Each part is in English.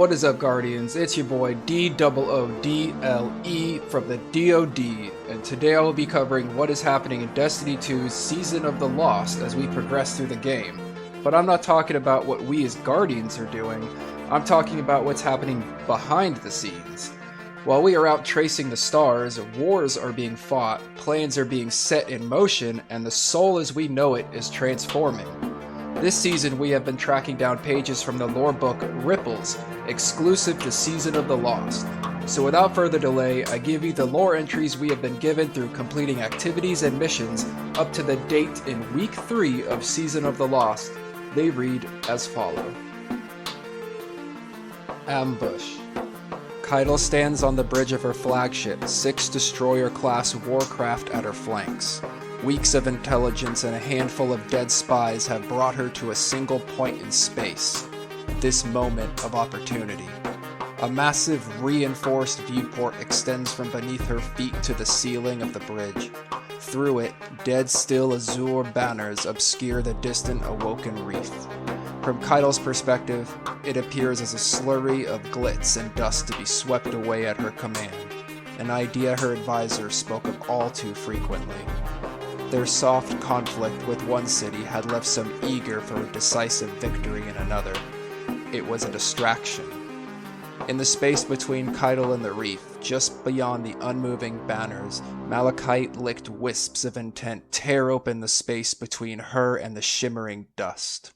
What is up, Guardians? It's your boy DOODLE from the DoD, and today I will be covering what is happening in Destiny 2's Season of the Lost as we progress through the game. But I'm not talking about what we as Guardians are doing, I'm talking about what's happening behind the scenes. While we are out tracing the stars, wars are being fought, plans are being set in motion, and the soul as we know it is transforming. This season we have been tracking down pages from the lore book Ripples, exclusive to Season of the Lost. So without further delay, I give you the lore entries we have been given through completing activities and missions up to the date in Week 3 of Season of the Lost. They read as follow. Ambush. Keitel stands on the bridge of her flagship, 6 destroyer-class warcraft at her flanks. Weeks of intelligence and a handful of dead spies have brought her to a single point in space. This moment of opportunity. A massive, reinforced viewport extends from beneath her feet to the ceiling of the bridge. Through it, dead still azure banners obscure the distant awoken reef. From Keitel's perspective, it appears as a slurry of glitz and dust to be swept away at her command, an idea her advisor spoke of all too frequently. Their soft conflict with one city had left some eager for a decisive victory in another. It was a distraction. In the space between Keitel and the reef, just beyond the unmoving banners, malachite-licked wisps of intent tear open the space between her and the shimmering dust.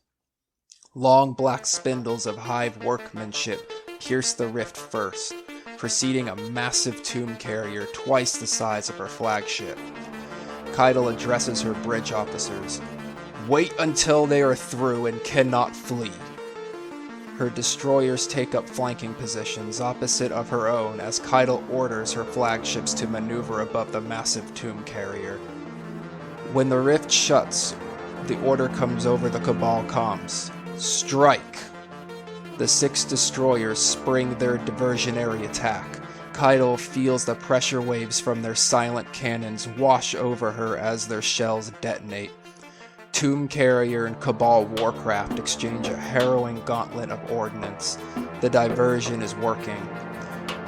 Long black spindles of hive workmanship pierce the rift first, preceding a massive tomb carrier twice the size of her flagship. Keitel addresses her bridge officers. Wait until they are through and cannot flee. Her destroyers take up flanking positions opposite of her own as Keitel orders her flagships to maneuver above the massive tomb carrier. When the rift shuts, the order comes over the Cabal comms. Strike! The 6 destroyers spring their diversionary attack. Keitel feels the pressure waves from their silent cannons wash over her as their shells detonate. Tomb Carrier and Cabal warcraft exchange a harrowing gauntlet of ordnance. The diversion is working.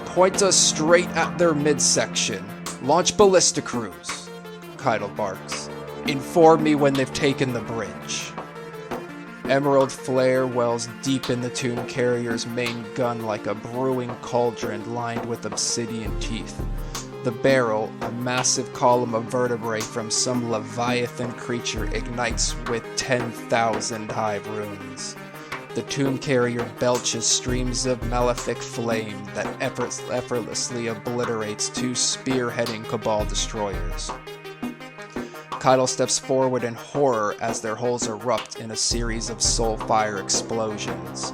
Point us straight at their midsection. Launch ballista crews, Keitel barks. Inform me when they've taken the bridge. Emerald flare wells deep in the tomb carrier's main gun like a brewing cauldron lined with obsidian teeth. The barrel, a massive column of vertebrae from some leviathan creature, ignites with 10,000 hive runes. The tomb carrier belches streams of malefic flame that effortlessly obliterates 2 spearheading Cabal destroyers. Keitel steps forward in horror as their hulls erupt in a series of soulfire explosions.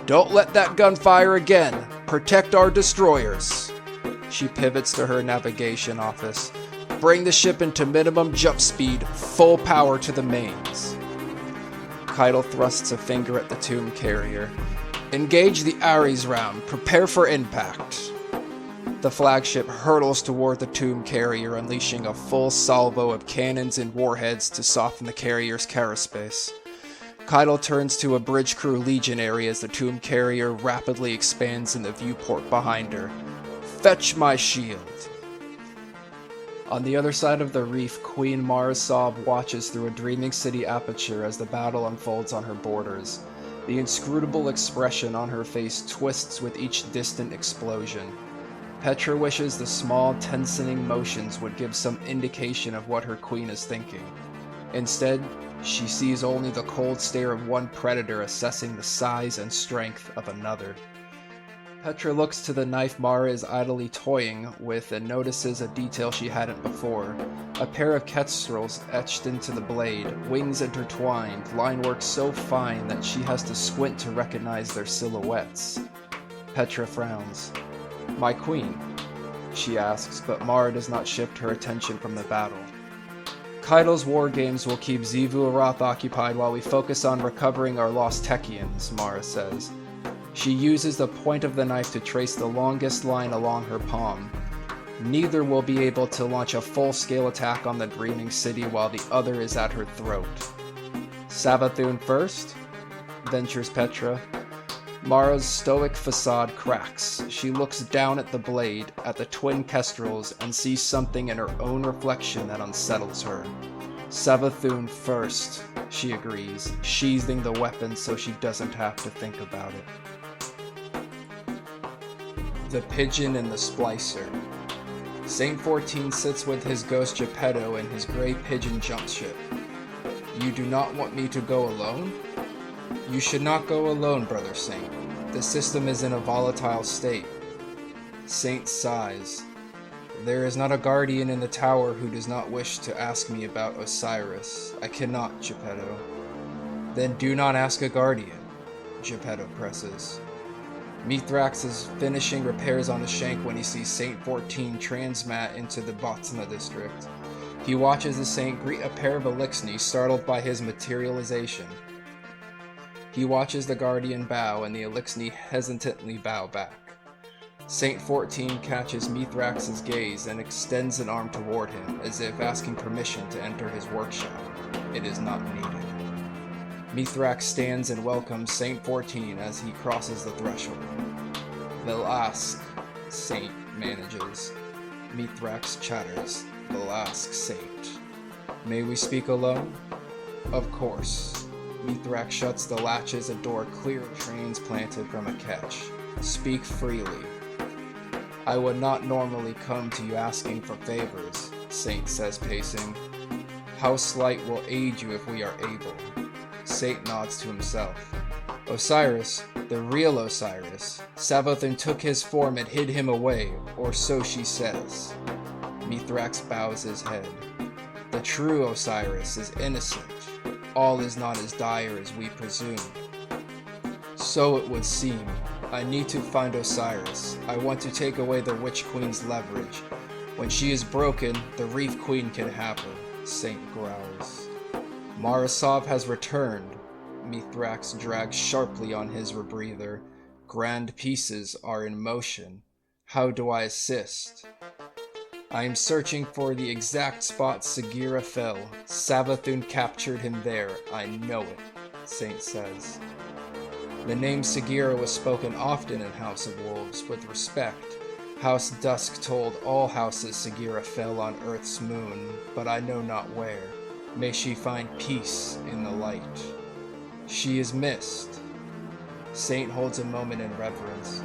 Don't let that gun fire again! Protect our destroyers! She pivots to her navigation office. Bring the ship into minimum jump speed, full power to the mains. Keitel thrusts a finger at the tomb carrier. Engage the Ares round. Prepare for impact. The flagship hurtles toward the tomb carrier, unleashing a full salvo of cannons and warheads to soften the carrier's carospace. Keitel turns to a bridge crew legionary as the tomb carrier rapidly expands in the viewport behind her. Fetch my shield! On the other side of the reef, Queen Mars Sob watches through a dreaming city aperture as the battle unfolds on her borders. The inscrutable expression on her face twists with each distant explosion. Petra wishes the small, tensioning motions would give some indication of what her queen is thinking. Instead, she sees only the cold stare of one predator assessing the size and strength of another. Petra looks to the knife Mara is idly toying with and notices a detail she hadn't before. A pair of kestrels etched into the blade, wings intertwined, linework so fine that she has to squint to recognize their silhouettes. Petra frowns. My queen, she asks, but Mara does not shift her attention from the battle. Keitel's war games will keep Xivu Arath occupied while we focus on recovering our lost Techians, Mara says. She uses the point of the knife to trace the longest line along her palm. Neither will be able to launch a full-scale attack on the Dreaming City while the other is at her throat. Savathun first? Ventures Petra. Mara's stoic facade cracks. She looks down at the blade, at the twin kestrels, and sees something in her own reflection that unsettles her. Savathun first, she agrees, sheathing the weapon so she doesn't have to think about it. The Pigeon and the Splicer. Saint 14 sits with his ghost Geppetto in his gray pigeon jump ship. You do not want me to go alone? You should not go alone, Brother Saint. The system is in a volatile state. Saint sighs. There is not a guardian in the tower who does not wish to ask me about Osiris. I cannot, Geppetto. Then do not ask a guardian, Geppetto presses. Mithrax is finishing repairs on the shank when he sees Saint 14 transmat into the Botsna district. He watches the saint greet a pair of Elixni, startled by his materialization. He watches the guardian bow, and the Elixni hesitantly bow back. Saint 14 catches Mithrax's gaze and extends an arm toward him, as if asking permission to enter his workshop. It is not needed. Mithrax stands and welcomes Saint 14 as he crosses the threshold. They'll ask, Saint manages. Mithrax chatters. They'll ask, Saint. May we speak alone? Of course. Mithrax shuts the latches, a door clear of trains planted from a catch. Speak freely. I would not normally come to you asking for favors, Saint says, pacing. House Light will aid you if we are able. Saint nods to himself. Osiris, the real Osiris, Savathun took his form and hid him away, or so she says. Mithrax bows his head. The true Osiris is innocent. All is not as dire as we presumed. So it would seem. I need to find Osiris. I want to take away the Witch Queen's leverage. When she is broken, the Reef Queen can have her, Saint growls. Marasov has returned. Mithrax drags sharply on his rebreather. Grand pieces are in motion. How do I assist? I am searching for the exact spot Sagira fell. Savathun captured him there. I know it, Saint says. The name Sagira was spoken often in House of Wolves with respect. House Dusk told all houses Sagira fell on Earth's moon, but I know not where. May she find peace in the light. She is missed. Saint holds a moment in reverence.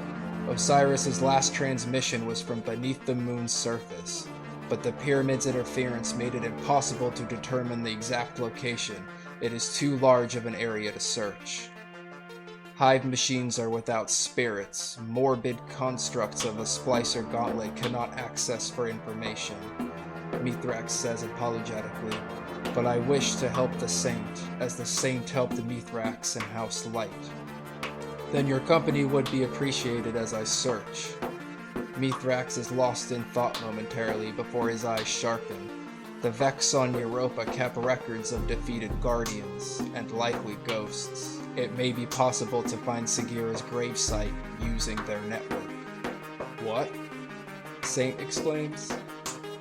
Osiris's last transmission was from beneath the moon's surface, but the pyramid's interference made it impossible to determine the exact location. It is too large of an area to search. Hive machines are without spirits. Morbid constructs of the Splicer Gauntlet cannot access for information, Mithrax says apologetically. But I wish to help the Saint, as the Saint helped Mithrax in House Light. Then your company would be appreciated as I search. Mithrax is lost in thought momentarily before his eyes sharpen. The Vex on Europa kept records of defeated guardians, and likely ghosts. It may be possible to find Sagira's gravesite using their network. What? Saint exclaims.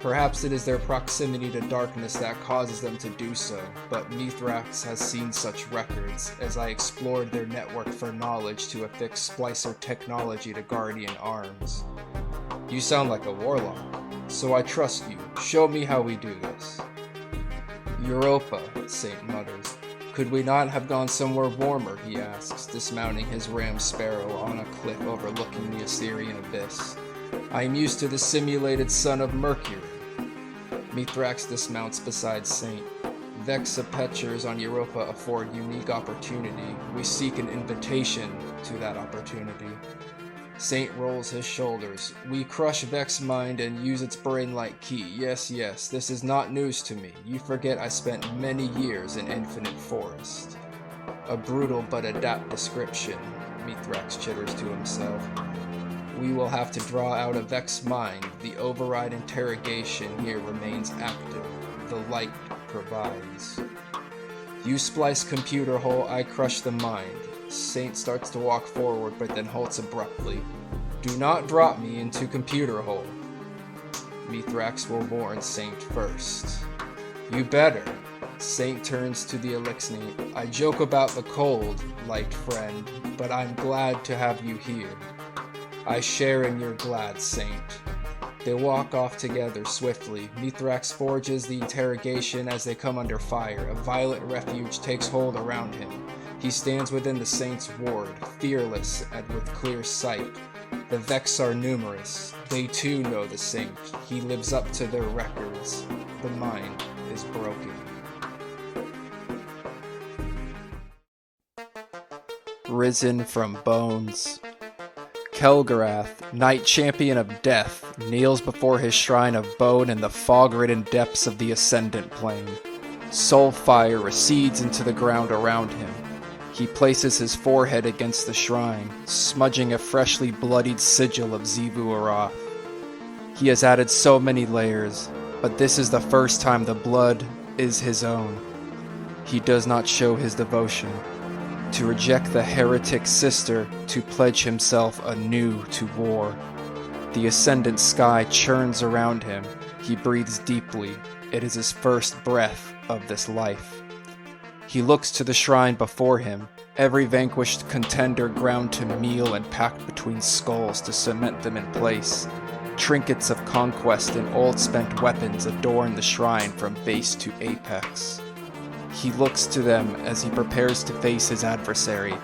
Perhaps it is their proximity to darkness that causes them to do so, but Mithrax has seen such records, as I explored their network for knowledge to affix Splicer technology to Guardian arms. You sound like a warlock, so I trust you. Show me how we do this. Europa, Saint mutters. Could we not have gone somewhere warmer, he asks, dismounting his ram Sparrow on a cliff overlooking the Assyrian abyss. I am used to the simulated sun of Mercury. Mithrax dismounts beside Saint. Vexapetchers on Europa afford unique opportunity. We seek an invitation to that opportunity. Saint rolls his shoulders. We crush Vex mind and use its brain-like key. Yes, this is not news to me. You forget I spent many years in Infinite Forest. A brutal but adept description, Mithrax chitters to himself. We will have to draw out a Vex mind. The override interrogation here remains active. The light provides. You splice computer hole, I crush the mind. Saint starts to walk forward, but then halts abruptly. Do not drop me into computer hole. Mithrax will warn Saint first. You better, Saint turns to the Elixni. I joke about the cold, light friend, but I'm glad to have you here. I share in your glad, Saint. They walk off together swiftly. Mithrax forges the interrogation as they come under fire. A violent refuge takes hold around him. He stands within the Saint's ward, fearless and with clear sight. The Vex are numerous. They too know the Saint. He lives up to their records. The mind is broken. Risen from bones. Kelgarath, Knight Champion of Death, kneels before his shrine of bone in the fog-ridden depths of the Ascendant Plane. Soul fire recedes into the ground around him. He places his forehead against the shrine, smudging a freshly bloodied sigil of Xivu Arath. He has added so many layers, but this is the first time the blood is his own. He does not show his devotion. To reject the heretic sister, to pledge himself anew to war. The ascendant sky churns around him. He breathes deeply. It is his first breath of this life. He looks to the shrine before him, every vanquished contender ground to meal and packed between skulls to cement them in place. Trinkets of conquest and old spent weapons adorn the shrine from base to apex. He looks to them as he prepares to face his adversary,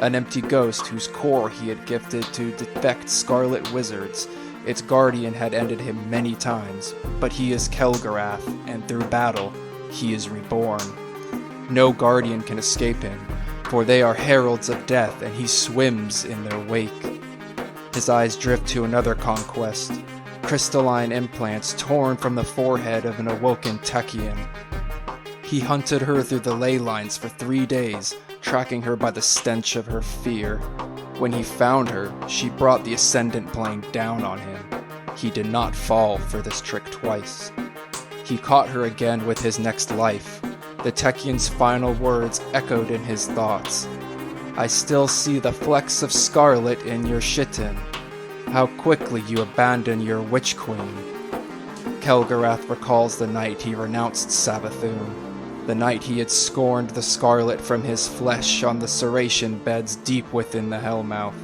an empty ghost whose core he had gifted to defect scarlet wizards. Its guardian had ended him many times, but he is Kelgarath, and through battle, he is reborn. No guardian can escape him, for they are heralds of death, and he swims in their wake. His eyes drift to another conquest, crystalline implants torn from the forehead of an awoken Techian. He hunted her through the ley lines for 3 days, tracking her by the stench of her fear. When he found her, she brought the Ascendant Plane down on him. He did not fall for this trick twice. He caught her again with his next life. The Techian's final words echoed in his thoughts. I still see the flecks of scarlet in your chitin. How quickly you abandon your witch queen. Kelgarath recalls the night he renounced Savathûn. The night he had scorned the scarlet from his flesh on the serration beds deep within the Hellmouth.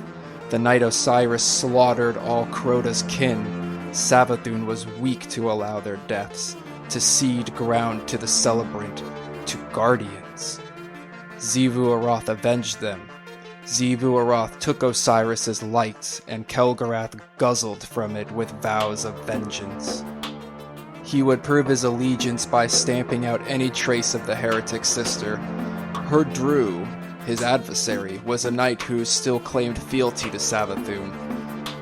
The night Osiris slaughtered all Crota's kin. Savathûn was weak to allow their deaths, to cede ground to the celebrant, to guardians. Xivu Arath avenged them. Xivu Arath took Osiris's light, and Kelgarath guzzled from it with vows of vengeance. He would prove his allegiance by stamping out any trace of the heretic sister. Her Drew, his adversary, was a knight who still claimed fealty to Savathûn.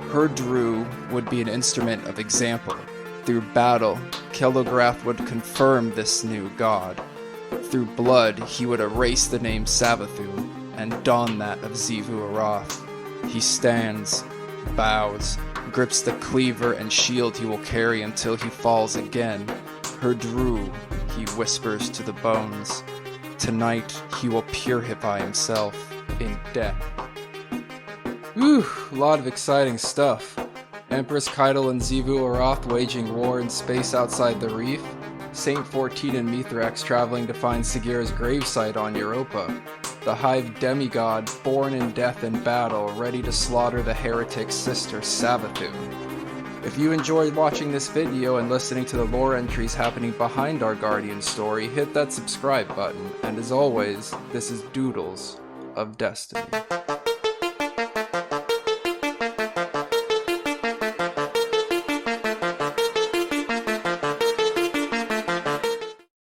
Her Drew would be an instrument of example. Through battle, Kelgarath would confirm this new god. Through blood, he would erase the name Savathûn and don that of Xivu Arath. He stands, bows, grips the cleaver and shield he will carry until he falls again. Her Drew, he whispers to the bones. Tonight he will purify himself in death. Whew, a lot of exciting stuff. Empress Keitel and Xivu Arath waging war in space outside the reef. Saint 14 and Mithrax traveling to find Sagira's gravesite on Europa. The Hive demigod, born in death and battle, ready to slaughter the heretic sister Savathûn. If you enjoyed watching this video and listening to the lore entries happening behind our Guardian story, hit that subscribe button, and as always, this is Doodles of Destiny.